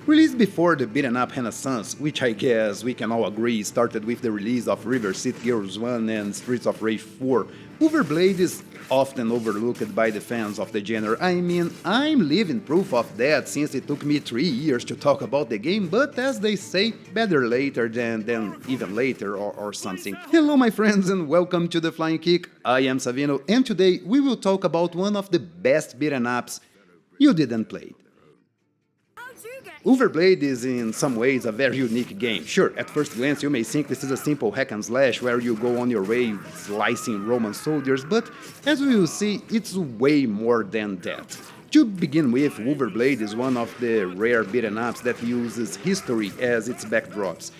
Released before the beaten-up renaissance, which I guess we can all agree started with the release of River City Girls 1 and Streets of Rage 4, Wulverblade is often overlooked by the fans of the genre. I mean, I'm living proof of that since it took me 3 years to talk about the game, but as they say, better later than even later or something. Hello my friends and welcome to The Flying Kick, I am Savino, and today we will talk about one of the best beaten-ups you didn't play. Wulverblade is in some ways a very unique game. Sure, at first glance you may think this is a simple hack and slash where you go on your way slicing Roman soldiers, but as we will see, it's way more than that. To begin with, Wulverblade is one of the rare beaten-ups that uses history as its backdrops.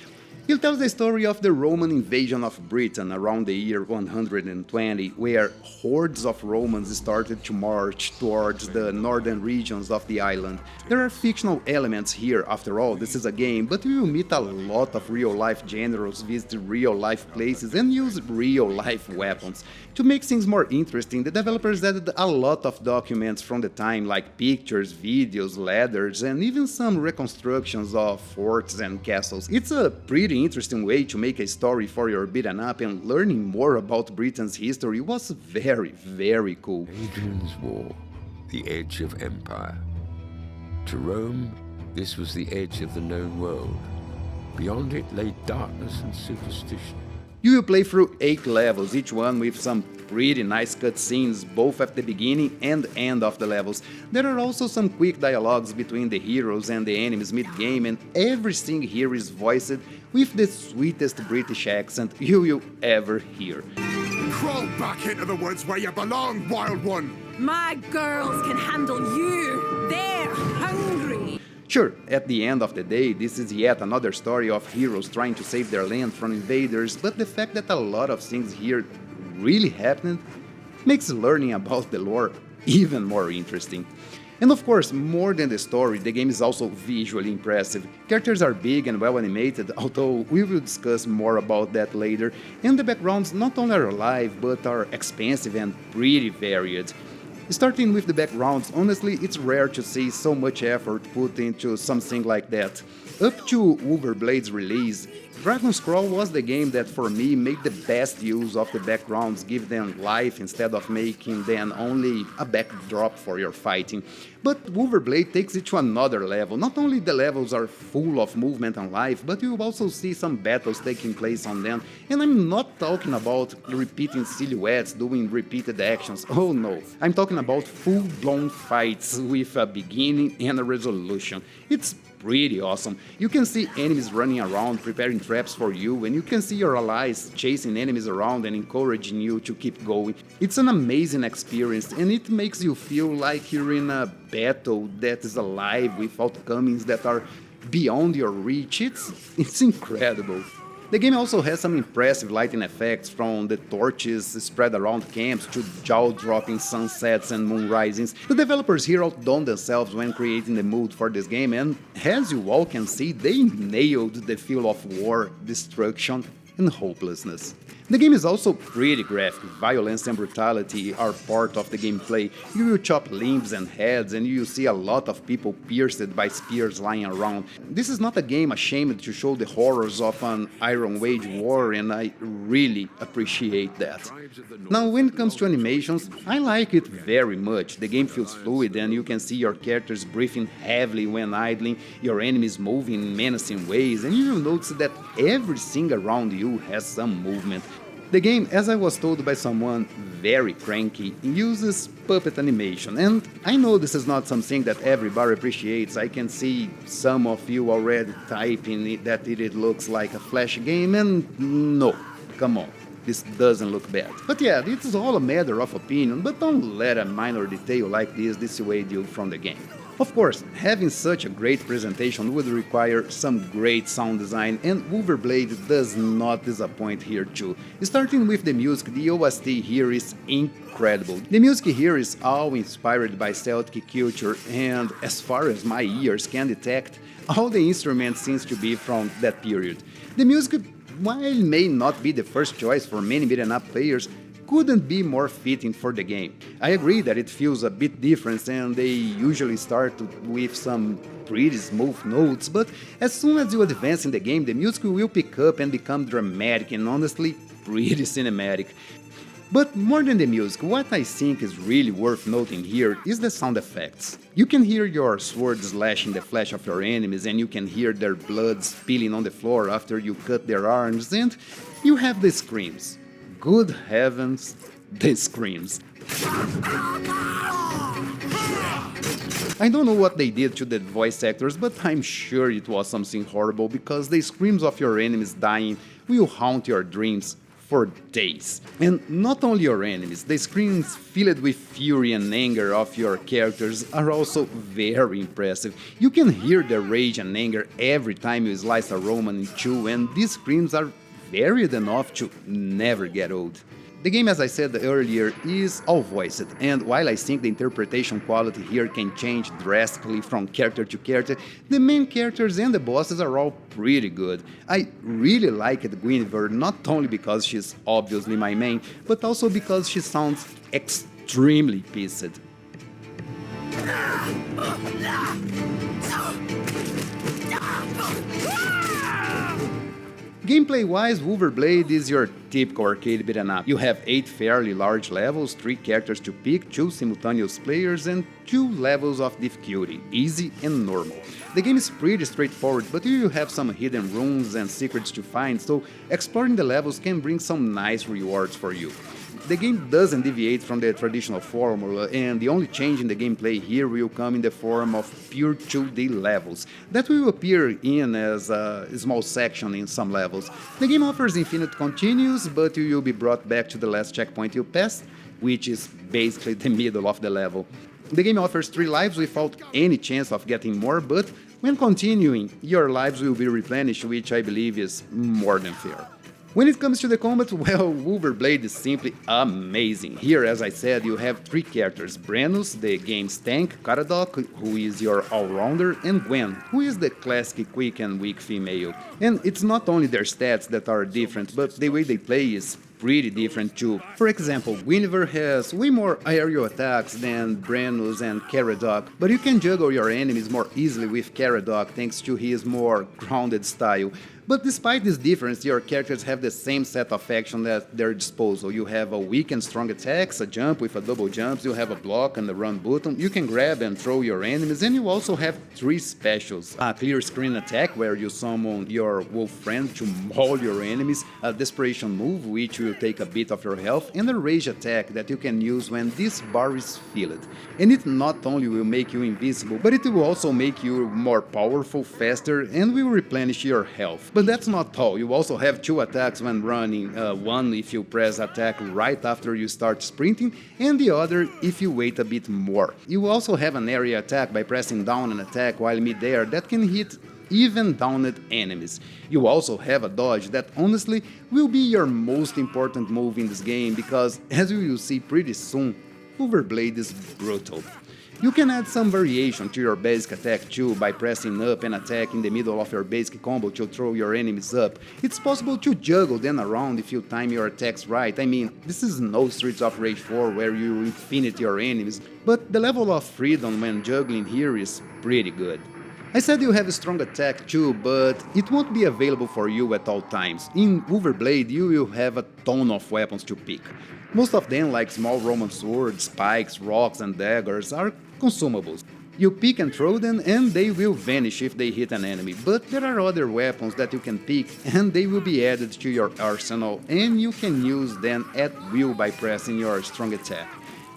It tells the story of the Roman invasion of Britain around the year 120, where hordes of Romans started to march towards the northern regions of the island. There are fictional elements here, after all, this is a game, but we will meet a lot of real-life generals, visit real-life places and use real-life weapons. To make things more interesting, the developers added a lot of documents from the time, like pictures, videos, ladders, and even some reconstructions of forts and castles. It's a pretty interesting way to make a story for your beaten up, and learning more about Britain's history was very cool. Hadrian's Wall, the edge of empire. To Rome, this was the edge of the known world. Beyond it lay darkness and superstition. You will play through 8 levels, each one with some pretty nice cutscenes both at the beginning and end of the levels. There are also some quick dialogues between the heroes and the enemies mid-game, and everything here is voiced with the sweetest British accent you will ever hear. Crawl back into the woods where you belong, wild one! My girls can handle you. They're hungry. Sure, at the end of the day, this is yet another story of heroes trying to save their land from invaders, but the fact that a lot of things here really happened makes learning about the lore even more interesting. And of course, more than the story, the game is also visually impressive. Characters are big and well animated, although we will discuss more about that later, and the backgrounds not only are alive, but are expansive and pretty varied. Starting with the backgrounds, honestly, it's rare to see so much effort put into something like that. Up to Wulverblade's release, Dragon's Crawl was the game that for me made the best use of the backgrounds, give them life instead of making them only a backdrop for your fighting. But Wulverblade takes it to another level. Not only the levels are full of movement and life, but you will also see some battles taking place on them. And I'm not talking about repeating silhouettes doing repeated actions, oh no. I'm talking about full-blown fights with a beginning and a resolution. It's pretty awesome. You can see enemies running around preparing traps for you, and you can see your allies chasing enemies around and encouraging you to keep going. It's an amazing experience, and it makes you feel like you're in a battle that is alive with outcomes that are beyond your reach. It's incredible. The game also has some impressive lighting effects, from the torches spread around camps to jaw-dropping sunsets and moon risings. The developers here outdone themselves when creating the mood for this game, and as you all can see, they nailed the feel of war, destruction and hopelessness. The game is also pretty graphic. Violence and brutality are part of the gameplay. You will chop limbs and heads, and you will see a lot of people pierced by spears lying around. This is not a game ashamed to show the horrors of an Iron Wage war, and I really appreciate that. Now, when it comes to animations, I like it very much. The game feels fluid, and you can see your characters breathing heavily when idling, your enemies moving in menacing ways, and you will notice that everything around you has some movement. The game, as I was told by someone very cranky, uses puppet animation, and I know this is not something that everybody appreciates. I can see some of you already typing that it looks like a Flash game, and no, come on, this doesn't look bad. But yeah, it's all a matter of opinion, but don't let a minor detail like this dissuade you from the game. Of course, having such a great presentation would require some great sound design, and Wulverblade does not disappoint here too. Starting with the music, the OST here is incredible. The music here is all inspired by Celtic culture, and as far as my ears can detect, all the instruments seems to be from that period. The music, while it may not be the first choice for many beaten-up players, couldn't be more fitting for the game. I agree that it feels a bit different, and they usually start with some pretty smooth notes, but as soon as you advance in the game, the music will pick up and become dramatic and honestly pretty cinematic. But more than the music, what I think is really worth noting here is the sound effects. You can hear your sword slashing the flesh of your enemies, and you can hear their blood spilling on the floor after you cut their arms, and you have the screams. Good heavens, the screams. I don't know what they did to the voice actors, but I'm sure it was something horrible, because the screams of your enemies dying will haunt your dreams for days. And not only your enemies, the screams filled with fury and anger of your characters are also very impressive. You can hear the rage and anger every time you slice a Roman in two, and these screams are varied enough to never get old. The game, as I said earlier, is all voiced, and while I think the interpretation quality here can change drastically from character to character, the main characters and the bosses are all pretty good. I really liked Wolver not only because she's obviously my main, but also because she sounds extremely pissed. Gameplay-wise, Wulverblade is your typical arcade beat'em up. You have 8 fairly large levels, 3 characters to pick, 2 simultaneous players, and 2 levels of difficulty, easy and normal. The game is pretty straightforward, but you have some hidden rooms and secrets to find, so exploring the levels can bring some nice rewards for you. The game doesn't deviate from the traditional formula, and the only change in the gameplay here will come in the form of pure 2D levels that will appear in as a small section in some levels. The game offers infinite continues, but you will be brought back to the last checkpoint you passed, which is basically the middle of the level. The game offers 3 lives without any chance of getting more, but when continuing, your lives will be replenished, which I believe is more than fair. When it comes to the combat, well, Wulverblade is simply amazing. Here, as I said, you have 3 characters: Brennus, the game's tank, Caradoc, who is your all-rounder, and Gwen, who is the classic quick and weak female. And it's not only their stats that are different, but the way they play is pretty different too. For example, Wolver has way more aerial attacks than Brennus and Caradoc, but you can juggle your enemies more easily with Caradoc thanks to his more grounded style. But despite this difference, your characters have the same set of actions at their disposal. You have a weak and strong attacks, a jump with a double jump, you have a block and a run button, you can grab and throw your enemies, and you also have 3 specials. A clear screen attack, where you summon your wolf friend to maul your enemies, a desperation move, which will take a bit of your health, and a rage attack that you can use when this bar is filled. And it not only will make you invisible, but it will also make you more powerful, faster, and will replenish your health. But that's not all, you also have 2 attacks when running, one if you press attack right after you start sprinting, and the other if you wait a bit more. You also have an area attack by pressing down an attack while mid-air that can hit even downed enemies. You also have a dodge that honestly will be your most important move in this game, because as you will see pretty soon, Wulverblade is brutal. You can add some variation to your basic attack too by pressing up and attack in the middle of your basic combo to throw your enemies up. It's possible to juggle them around if you time your attacks right. I mean, this is no Streets of Rage 4 where you infinite your enemies, but the level of freedom when juggling here is pretty good. I said you have a strong attack too, but it won't be available for you at all times. In Wulverblade you will have a ton of weapons to pick. Most of them, like small Roman swords, spikes, rocks and daggers, are consumables. You pick and throw them and they will vanish if they hit an enemy, but there are other weapons that you can pick and they will be added to your arsenal, and you can use them at will by pressing your strong attack.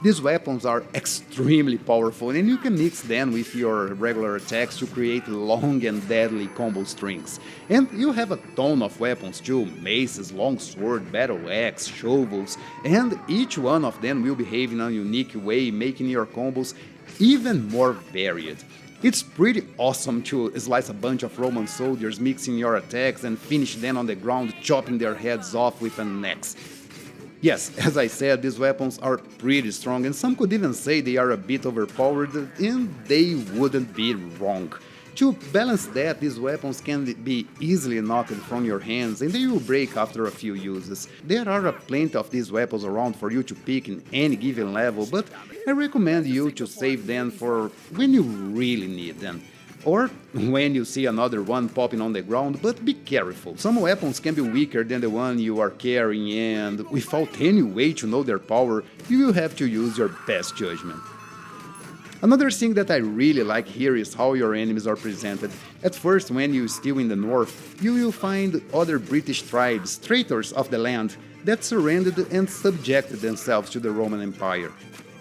These weapons are extremely powerful, and you can mix them with your regular attacks to create long and deadly combo strings. And you have a ton of weapons too: maces, longsword, battle axe, shovels, and each one of them will behave in a unique way, making your combos even more varied. It's pretty awesome to slice a bunch of Roman soldiers, mixing your attacks and finish them on the ground, chopping their heads off with an axe. Yes, as I said, these weapons are pretty strong, and some could even say they are a bit overpowered, and they wouldn't be wrong. To balance that, these weapons can be easily knocked from your hands, and they will break after a few uses. There are plenty of these weapons around for you to pick in any given level, but I recommend you to save them for when you really need them. or when you see another one popping on the ground, but be careful. Some weapons can be weaker than the one you are carrying, and without any way to know their power, you will have to use your best judgment. Another thing that I really like here is how your enemies are presented. At first, when you're still in the north, you will find other British tribes, traitors of the land, that surrendered and subjected themselves to the Roman Empire.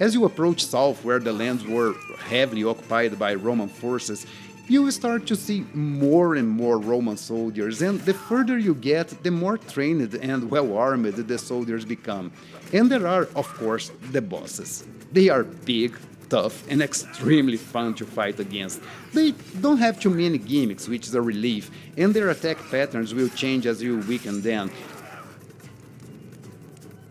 As you approach south, where the lands were heavily occupied by Roman forces, you will start to see more and more Roman soldiers, and the further you get, the more trained and well-armed the soldiers become. And there are, of course, the bosses. They are big, tough, and extremely fun to fight against. They don't have too many gimmicks, which is a relief, and their attack patterns will change as you weaken them.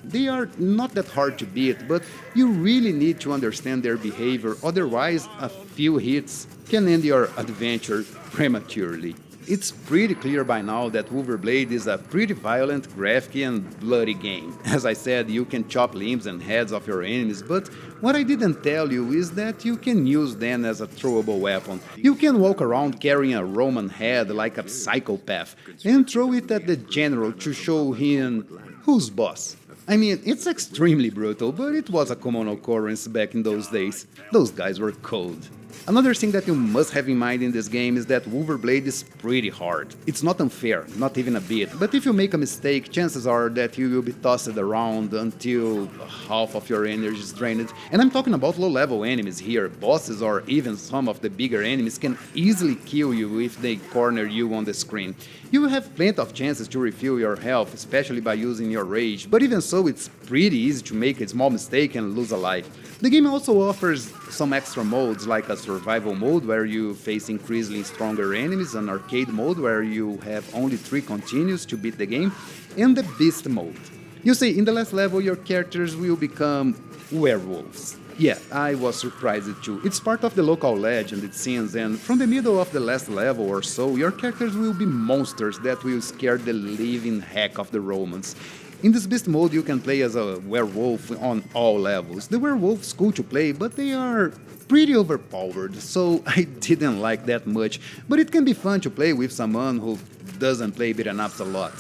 They are not that hard to beat, but you really need to understand their behavior, otherwise a few hits can end your adventure prematurely. It's pretty clear by now that Wulverblade is a pretty violent, graphic and bloody game. As I said, you can chop limbs and heads of your enemies, but what I didn't tell you is that you can use them as a throwable weapon. You can walk around carrying a Roman head like a psychopath and throw it at the general to show him who's boss. I mean, it's extremely brutal, but it was a common occurrence back in those days. Those guys were cold. Another thing that you must have in mind in this game is that Wulverblade is pretty hard. It's not unfair, not even a bit, but if you make a mistake, chances are that you will be tossed around until half of your energy is drained. And I'm talking about low-level enemies here. Bosses or even some of the bigger enemies can easily kill you if they corner you on the screen. You will have plenty of chances to refill your health, especially by using your rage, but even so, it's pretty easy to make a small mistake and lose a life. The game also offers some extra modes, like a survival mode where you face increasingly stronger enemies, an arcade mode where you have only 3 continues to beat the game, and the beast mode. You see, in the last level your characters will become werewolves. Yeah, I was surprised too. It's part of the local legend, it seems, and from the middle of the last level or so, your characters will be monsters that will scare the living heck of the Romans. In this beast mode, you can play as a werewolf on all levels. The werewolf's cool to play, but they are pretty overpowered, so I didn't like that much. But it can be fun to play with someone who doesn't play beat'em ups a lot.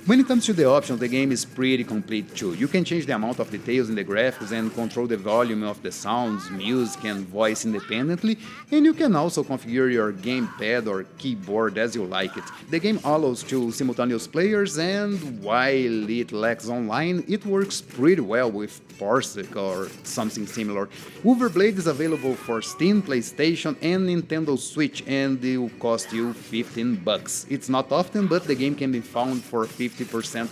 When it comes to the options, the game is pretty complete too. You can change the amount of details in the graphics and control the volume of the sounds, music and voice independently, and you can also configure your gamepad or keyboard as you like it. The game allows 2 simultaneous players, and while it lacks online, it works pretty well with Parsec or something similar. Wulverblade is available for Steam, PlayStation and Nintendo Switch, and it will cost you $15. It's not often, but the game can be found for 50%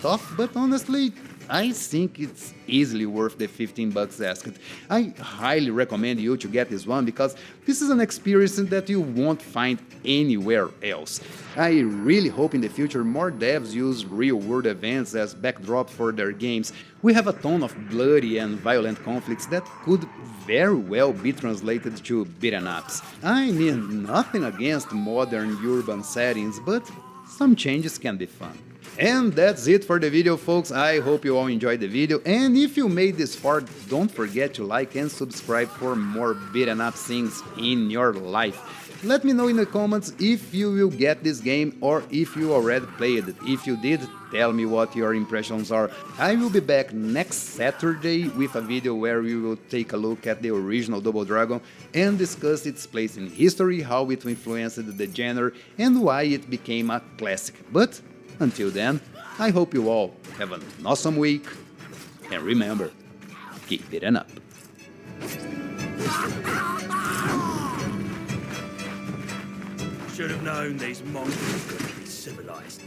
off, but honestly, I think it's easily worth the $15 asked. I highly recommend you to get this one because this is an experience that you won't find anywhere else. I really hope in the future more devs use real-world events as backdrop for their games. We have a ton of bloody and violent conflicts that could very well be translated to beat'em ups. I mean, nothing against modern urban settings, but some changes can be fun. And that's it for the video, folks. I hope you all enjoyed the video, and if you made this far, don't forget to like and subscribe for more beat'em up things in your life. Let me know in the comments if you will get this game or if you already played it. If you did, tell me what your impressions are. I will be back next Saturday with a video where we will take a look at the original Double Dragon and discuss its place in history, how it influenced the genre, and why it became a classic. But until then, I hope you all have an awesome week, and remember, keep beat'em up. Should have known these monsters couldn't be civilized.